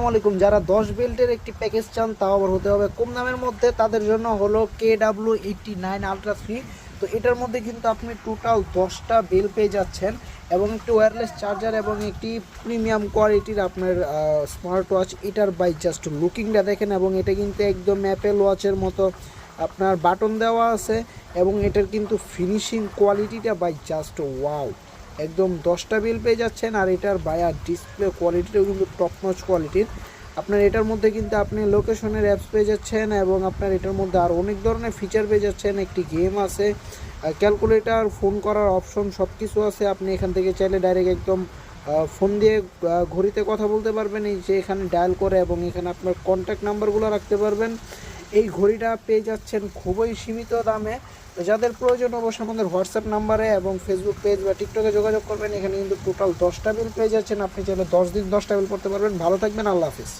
আসসালামু আলাইকুম। যারা 10 বেল্টের একটি প্যাকেজ চান, তাও আবার হতে হবে কম দামের মধ্যে, তাদের জন্য হলো KW89 আলট্রা 3। তো এটার মধ্যে কিন্তু আপনি টোটাল 10টা বেল পেয়ে যাচ্ছেন এবং একটি ওয়্যারলেস চার্জার এবং একটি প্রিমিয়াম কোয়ালিটির আপনার স্মার্ট ওয়াচ। এটার বাই জাস্ট লুকিংটা দেখেন, এবং এটা কিন্তু একদম অ্যাপেল ওয়াচের মতো আপনার বাটন দেওয়া আছে, এবং এটার কিন্তু ফিনিশিং কোয়ালিটিটা বাই জাস্ট ওয়াও, একদম 10টা বিল পেয়ে যাচ্ছেন। আর এটার বায়ার ডিসপ্লে কোয়ালিটিটাও কিন্তু টপ নচ কোয়ালিটির। আপনার এটার মধ্যে কিন্তু আপনি লোকেশনের অ্যাপস পেয়ে যাচ্ছেন, এবং আপনার এটার মধ্যে আর অনেক ধরনের ফিচার পেয়ে যাচ্ছেন। একটি গেম আছে, ক্যালকুলেটর, ফোন করার অপশন সব কিছু আছে। আপনি এখান থেকে চাইলে ডাইরেক্ট একদম ফোন দিয়ে ঘড়িতে কথা বলতে পারবেন, এই যে এখানে ডায়াল করে, এবং এখানে আপনার কন্ট্যাক্ট নাম্বারগুলো রাখতে পারবেন। এই ঘড়িটা পেয়ে যাচ্ছেন খুবই সীমিত দামে। তো যাদের প্রয়োজন অবশ্যই আমাদের হোয়াটসঅ্যাপ নাম্বারে এবং ফেসবুক পেজ বা টিকটকে যোগাযোগ করবেন। এখানে কিন্তু টোটাল 10টা বিল পেয়ে যাচ্ছেন। আপনি চাইলে 10 দিন 10টা বিল করতে পারবেন। ভালো থাকবেন, আল্লাহ হাফিজ।